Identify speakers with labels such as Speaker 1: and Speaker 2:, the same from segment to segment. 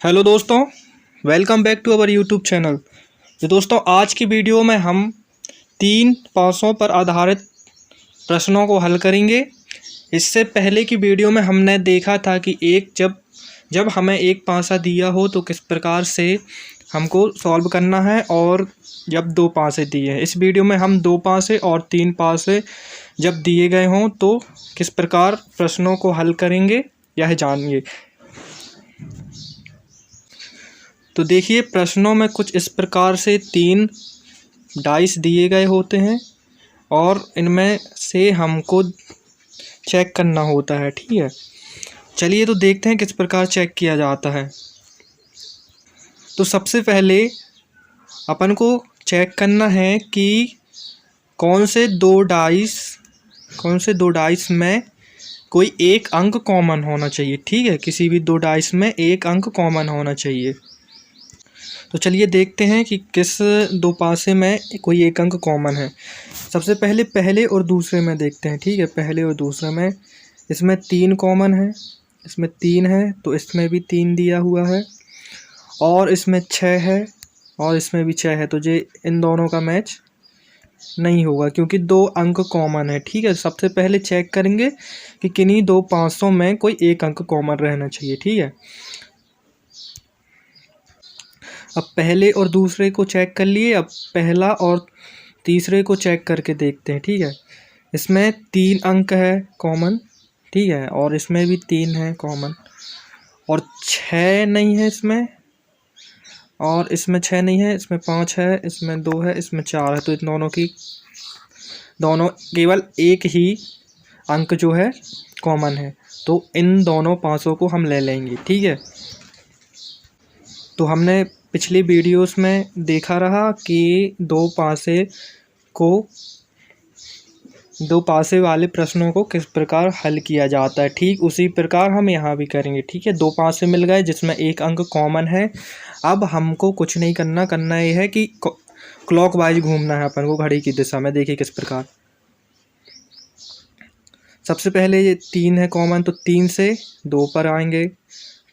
Speaker 1: Hello दोस्तों, welcome back to our YouTube channel. तो दोस्तों, आज की वीडियो में हम 3 पासों पर आधारित प्रश्नों को हल करेंगे। इससे पहले की वीडियो में हमने देखा था कि जब जब हमें एक पासा दिया हो तो किस प्रकार से हमको सॉल्व करना है, और जब 2 पासे दिए हैं। इस वीडियो में हम 2 पासे और 3 पासे जब दिए गए हों तो किस प्रकार प्रश्नों को हल करेंगे यह जानिए। तो देखिए, प्रश्नों में कुछ इस प्रकार से 3 डाइस दिए गए होते हैं और इनमें से हमको चेक करना होता है। ठीक है, चलिए तो देखते हैं किस प्रकार चेक किया जाता है। तो सबसे पहले अपन को चेक करना है कि कौन से दो डाइस में कोई एक अंक कॉमन होना चाहिए। ठीक है, किसी भी 2 डाइस में एक अंक कॉमन होना चाहिए। तो चलिए देखते हैं कि किस 2 पासे में कोई एक अंक कॉमन है। सबसे पहले पहले और दूसरे में देखते हैं। ठीक है, पहले और दूसरे में इसमें 3 कॉमन है, इसमें 3 है तो इसमें भी 3 दिया हुआ है, और इसमें 6 है और इसमें भी 6 है। तो ये इन दोनों का मैच नहीं होगा क्योंकि 2 अंक कॉमन है। ठीक है, सबसे पहले चेक करेंगे कि किन्हीं 2 पासों में कोई एक अंक कॉमन रहना चाहिए। ठीक है, अब पहले और दूसरे को चेक कर लिए, अब पहला और तीसरे को चेक करके देखते हैं। ठीक है, इसमें 3 अंक है कॉमन। ठीक है, और इसमें भी 3 है कॉमन, और 6 नहीं है इसमें, और इसमें 6 नहीं है, इसमें 5 है, इसमें 2 है, इसमें 4 है। तो इन दोनों केवल एक ही अंक जो है कॉमन है, तो इन दोनों पासों को हम ले लेंगे। ठीक है, तो हमने पिछली वीडियोस में देखा रहा कि 2 पासे वाले प्रश्नों को किस प्रकार हल किया जाता है। ठीक उसी प्रकार हम यहाँ भी करेंगे। ठीक है, 2 पासे मिल गए जिसमें एक अंक कॉमन है। अब हमको कुछ नहीं करना ये है कि क्लॉकवाइज घूमना है अपन को घड़ी की दिशा में। देखिए किस प्रकार। सबसे पहले ये 3 है कॉमन, तो 3 से 2 पर आएंगे,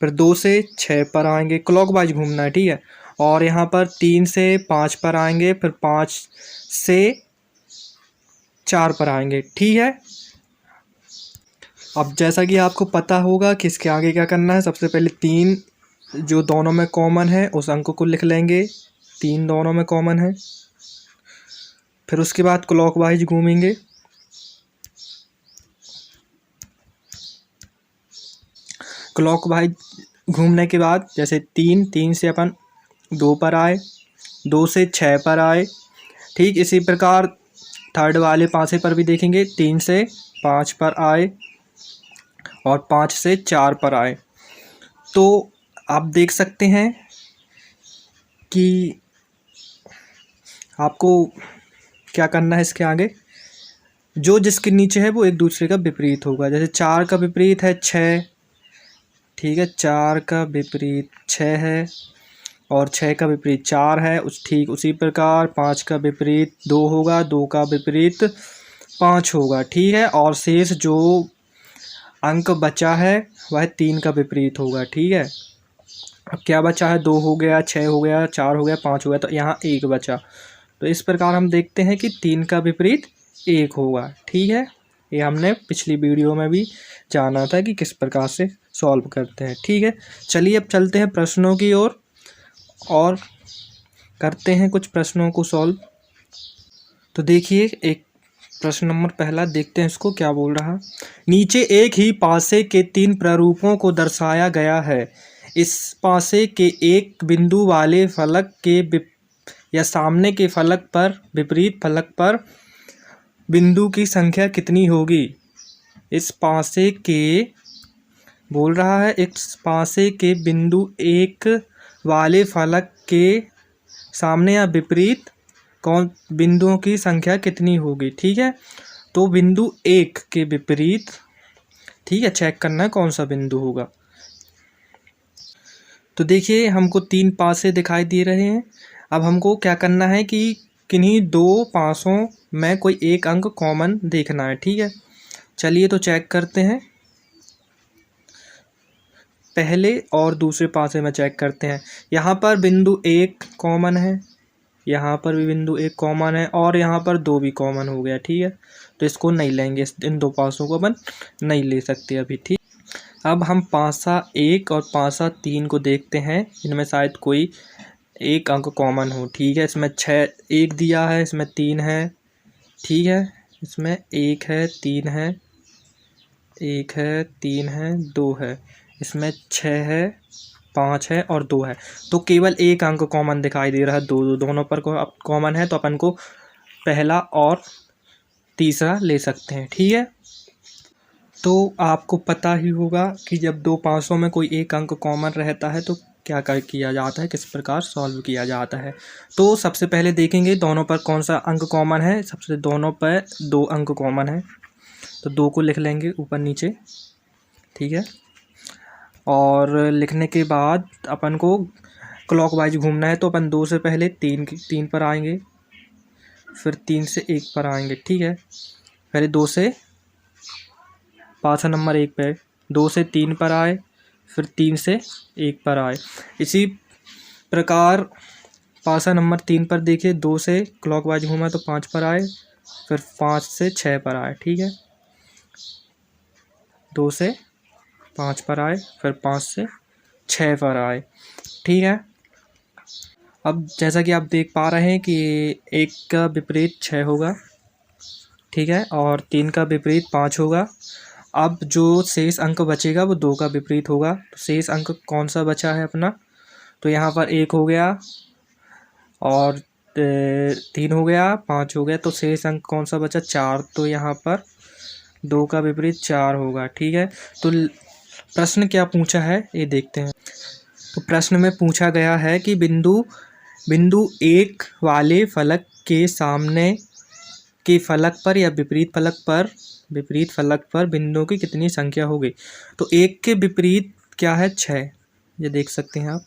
Speaker 1: फिर 2 से 6 पर आएंगे, क्लॉकवाइज घूमना है। ठीक है, और यहाँ पर 3 से 5 पर आएंगे, फिर 5 से 4 पर आएंगे। ठीक है, अब जैसा कि आपको पता होगा कि इसके आगे क्या करना है। सबसे पहले 3 जो दोनों में कॉमन है उस अंक को लिख लेंगे, 3 दोनों में कॉमन है। फिर उसके बाद क्लॉकवाइज घूमेंगे, क्लॉकवाइज घूमने के बाद जैसे 3 से अपन 2 पर आए, 2 से 6 पर आए। ठीक इसी प्रकार थर्ड वाले पासे पर भी देखेंगे, 3 से 5 पर आए और 5 से 4 पर आए। तो आप देख सकते हैं कि आपको क्या करना है। इसके आगे जो जिसके नीचे है वो एक दूसरे का विपरीत होगा। जैसे 4 का विपरीत है 6। ठीक है, 4 का विपरीत 6 है और 6 का विपरीत 4 है। ठीक उसी प्रकार 5 का विपरीत 2 होगा, 2 का विपरीत 5 होगा। ठीक है, और शेष जो अंक बचा है वह 3 का विपरीत होगा। ठीक है, अब क्या बचा है, 2 हो गया, 6 हो गया, 4 हो गया, 5 हो गया, तो यहाँ 1 बचा। तो इस प्रकार हम देखते हैं कि 3 का विपरीत 1 होगा। ठीक है, ये हमने पिछली वीडियो में भी जाना था कि किस प्रकार से सॉल्व करते हैं। ठीक है, चलिए अब चलते हैं प्रश्नों की ओर और करते हैं कुछ प्रश्नों को सॉल्व। तो देखिए, एक प्रश्न नंबर पहला देखते हैं इसको क्या बोल रहा। नीचे एक ही पासे के 3 प्रारूपों को दर्शाया गया है। इस पासे के एक बिंदु वाले फलक के या सामने के फलक पर विपरीत फलक पर बिंदु की संख्या कितनी होगी। इस पासे के बोल रहा है, इस पासे के बिंदु एक वाले फलक के सामने या विपरीत कौन बिंदुओं की संख्या कितनी होगी। ठीक है, तो बिंदु 1 के विपरीत, ठीक है, चेक करना है कौन सा बिंदु होगा। तो देखिए, हमको 3 पासे दिखाई दे रहे हैं। अब हमको क्या करना है कि किन्हीं 2 पासों में कोई एक अंक कॉमन देखना है। ठीक है, चलिए तो चेक करते हैं। पहले और दूसरे पासे में चेक करते हैं। यहाँ पर बिंदु 1 कॉमन है, यहाँ पर भी बिंदु 1 कॉमन है और यहाँ पर 2 भी कॉमन हो गया, ठीक है। तो इसको नहीं लेंगे, इन दो पासों को अपन नहीं ले सकते अभी, ठीक। अब हम पासा 1 और पासा 3 को देखते हैं, इनमें शायद कोई एक अंक कॉमन हो, ठीक है। इसमें 6 1 दिया है, इसमें 3 है, ठीक है। इसमें 1 है, 3 है, 1 है, 3 है, 2 है, इसमें 6 है, 5 है और 2 है। तो केवल एक अंक कॉमन दिखाई दे रहा है, दोनों पर कॉमन है, तो अपन को पहला और तीसरा ले सकते हैं, ठीक है। तो आपको पता ही होगा कि जब दो पासों में कोई एक अंक कॉमन रहता है तो क्या किया जाता है, किस प्रकार सॉल्व किया जाता है। तो सबसे पहले देखेंगे दोनों पर कौन सा अंक कॉमन है। सबसे दोनों पर 2 अंक कॉमन है, तो 2 को लिख लेंगे ऊपर नीचे, ठीक है। और लिखने के बाद अपन को क्लॉकवाइज घूमना है, तो अपन 2 से पहले 3 पर आएंगे, फिर 3 से 1 पर आएंगे, ठीक है। पहले 2 से पासा नंबर 1 पे, 2 से 3 पर आए, फिर 3 से 1 पर आए। इसी प्रकार पासा नंबर 3 पर देखिए, 2 से क्लॉकवाइज घूमा तो 5 पर आए, फिर 5 से 6 पर आए, ठीक है। 2 से 5 पर आए, फिर 5 से 6 पर आए, ठीक है। अब जैसा कि आप देख पा रहे हैं कि 1 का विपरीत 6 होगा, ठीक है, और 3 का विपरीत 5 होगा। अब जो शेष अंक बचेगा वो 2 का विपरीत होगा। तो शेष अंक कौन सा बचा है अपना, तो यहाँ पर 1 हो गया और 3 हो गया, 5 हो गया, तो शेष अंक कौन सा बचा, 4। तो यहाँ पर 2 का विपरीत 4 होगा, ठीक है। तो प्रश्न क्या पूछा है ये देखते हैं। तो प्रश्न में पूछा गया है कि बिंदु 1 वाले फलक के सामने के फलक पर या विपरीत फलक पर बिंदुओं की कितनी संख्या होगी। तो 1 के विपरीत क्या है, 6, ये देख सकते हैं आप।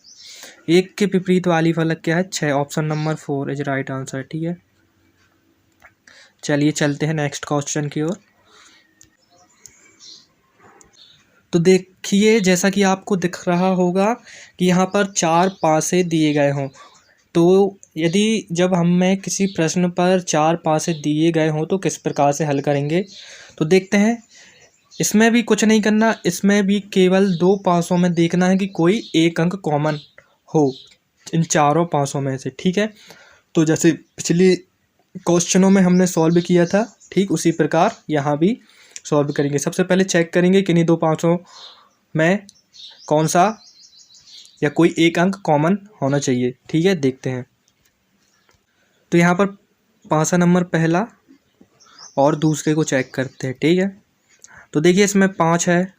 Speaker 1: 1 के विपरीत वाली फलक क्या है, 6। Option number 4 is right answer, ठीक है। चलिए चलते हैं नेक्स्ट क्वेश्चन की ओर। तो देखिए, जैसा कि आपको दिख रहा होगा कि यहाँ पर 4 पासे दिए गए हों, तो यदि जब हमें किसी प्रश्न पर 4 पासे दिए गए हों तो किस प्रकार से हल करेंगे। तो देखते हैं, इसमें भी कुछ नहीं करना, इसमें भी केवल 2 पासों में देखना है कि कोई एक अंक कॉमन हो इन चारों पासों में से, ठीक है। तो जैसे पिछले क्वेश्चनों में हमने सॉल्व किया था, ठीक उसी प्रकार यहाँ भी सॉल्व करेंगे। सबसे पहले चेक करेंगे कि इन्हीं 2 पासों में कौन सा या कोई एक अंक कॉमन होना चाहिए, ठीक है। देखते हैं, तो यहाँ पर पासा नंबर पहला और दूसरे को चेक करते हैं, ठीक है। तो देखिए, इसमें 5 है,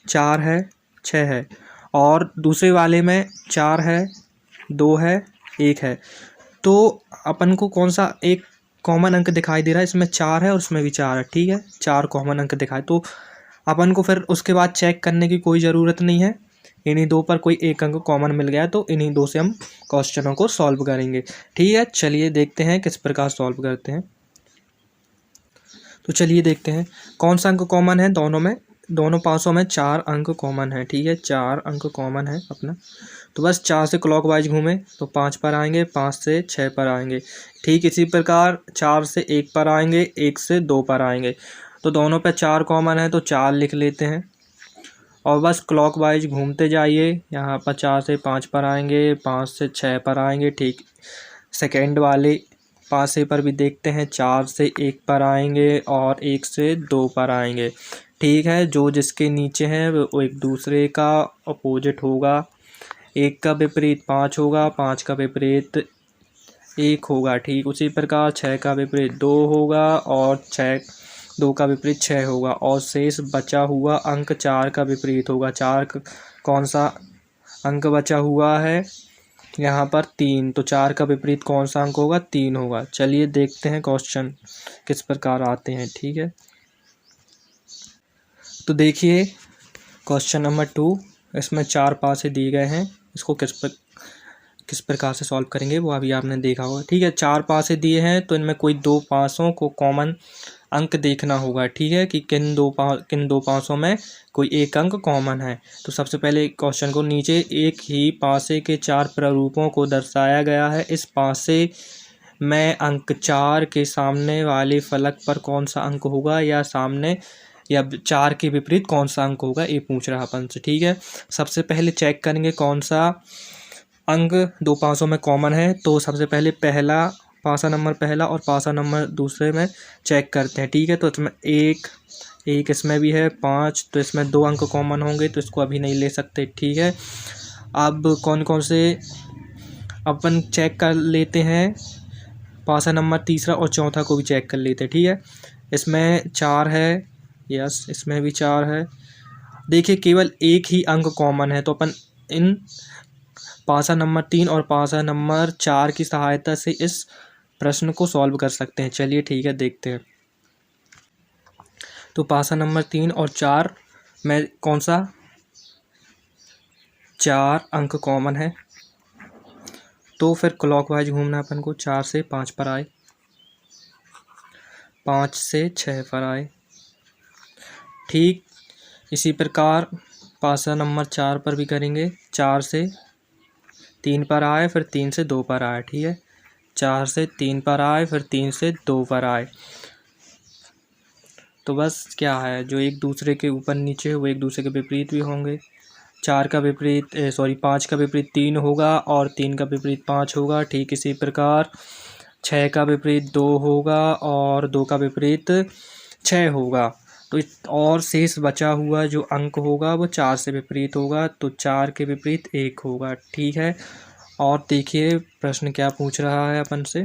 Speaker 1: 4 है, 6 है, और दूसरे वाले में 4 है, 2 है, 1 है। तो अपन को कौन सा एक कॉमन अंक दिखाई दे रहा है, इसमें 4 है और उसमें भी 4 है, ठीक है। 4 कॉमन अंक दिखाए, तो अपन को फिर उसके बाद चेक करने की कोई ज़रूरत नहीं है। इन्हीं 2 पर कोई एक अंक कॉमन मिल गया है, तो इन्हीं 2 से हम क्वेश्चनों को सॉल्व करेंगे, ठीक है। चलिए देखते हैं किस प्रकार सॉल्व करते हैं। तो चलिए देखते हैं कौन सा अंक कॉमन है दोनों में। दोनों पासों में 4 अंक कॉमन है, ठीक है। 4 अंक कॉमन है अपना, तो बस 4 से क्लॉकवाइज घूमे तो 5 पर आएंगे, 5 से 6 पर आएंगे, ठीक। इसी प्रकार 4 से 1 पर आएंगे, 1 से 2 पर आएंगे। तो दोनों पे 4 कॉमन है, तो 4 लिख लेते हैं और बस क्लॉकवाइज घूमते जाइए। यहाँ पर 4 से 5 पर आएंगे, 5 से 6 पर आएंगे, ठीक। सेकेंड वाले पासे पर भी देखते हैं, 4 से 1 पर आएंगे और 1 से 2 पर आएंगे, ठीक है। जो जिसके नीचे है वो एक दूसरे का अपोजिट होगा। 1 का विपरीत 5 होगा, 5 का विपरीत 1 होगा, ठीक। उसी प्रकार 6 का विपरीत 2 होगा और 2 का विपरीत 6 होगा, और शेष बचा हुआ अंक 4 का विपरीत होगा। 4 कौन सा अंक बचा हुआ है, यहाँ पर 3, तो 4 का विपरीत कौन सा अंक होगा, 3 होगा। चलिए देखते हैं क्वेश्चन किस प्रकार आते हैं, ठीक है। तो देखिए क्वेश्चन नंबर 2, इसमें 4 पासे दिए गए हैं, इसको किस प्रकार से सॉल्व करेंगे वो अभी आपने देखा होगा, ठीक है। 4 पासे दिए हैं, तो इनमें कोई 2 पासों को कॉमन अंक देखना होगा, ठीक है, कि किन दो पासों में कोई एक अंक कॉमन है। तो सबसे पहले क्वेश्चन को, नीचे एक ही पासे के 4 प्रारूपों को दर्शाया गया है। इस पासे में अंक 4 के सामने वाले फलक पर कौन सा अंक होगा, या सामने या 4 के विपरीत कौन सा अंक होगा, ये पूछ रहा अपन से, ठीक है। सबसे पहले चेक करेंगे कौन सा अंक दो पासों में कॉमन है। तो सबसे पहले पहला पासा नंबर पहला और पासा नंबर दूसरे में चेक करते हैं, ठीक है। तो इसमें एक इसमें भी है, 5, तो इसमें 2 अंक कॉमन होंगे, तो इसको अभी नहीं ले सकते, ठीक है। अब कौन कौन से अपन चेक कर लेते हैं, पासा नंबर तीसरा और चौथा को भी चेक कर लेते हैं, ठीक है। इसमें 4 है, यस, इसमें भी 4 है। देखिए केवल एक ही अंक कॉमन है, तो अपन इन पासा नंबर 3 और पासा नंबर 4 की सहायता से इस प्रश्न को सॉल्व कर सकते हैं। चलिए ठीक है, देखते हैं। तो पासा नंबर 3 और 4 में कौन सा 4 अंक कॉमन है, तो फिर क्लॉकवाइज घूमना अपन को, 4 से 5 पर आए, 5 से 6 पर आए, ठीक। इसी प्रकार पासा नंबर 4 पर भी करेंगे, 4 से 3 पर आए, फिर 3 से 2 पर आए, ठीक है। 4 से 3 पर आए, फिर 3 से 2 पर आए। तो बस क्या है, जो एक दूसरे के ऊपर नीचे वो एक दूसरे के विपरीत भी होंगे। 4 का विपरीत 5 का विपरीत 3 होगा, और 3 का विपरीत 5 होगा, ठीक। इसी प्रकार 6 का विपरीत 2 होगा, और 2 का विपरीत 6 होगा। तो और शेष बचा हुआ जो अंक होगा वो 4 से विपरीत होगा, तो 4 के विपरीत 1 होगा, ठीक है। और देखिए प्रश्न क्या पूछ रहा है अपन से।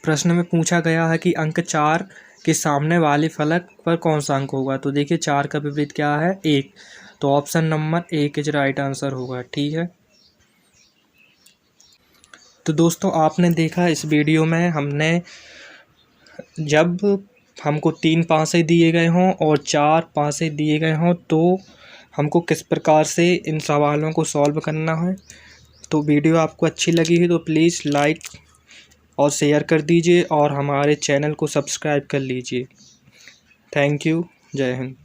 Speaker 1: प्रश्न में पूछा गया है कि अंक 4 के सामने वाले फलक पर कौन सा अंक होगा। तो देखिए 4 का विपरीत क्या है, 1, तो option number 1 is right answer होगा, ठीक है। तो दोस्तों आपने देखा इस वीडियो में हमने, जब हमको 3 पासे दिए गए हों और 4 पासे दिए गए हों, तो हमको किस प्रकार से इन सवालों को सॉल्व करना है। तो वीडियो आपको अच्छी लगी है तो प्लीज़ लाइक और शेयर कर दीजिए, और हमारे चैनल को सब्सक्राइब कर लीजिए। थैंक यू, जय हिंद।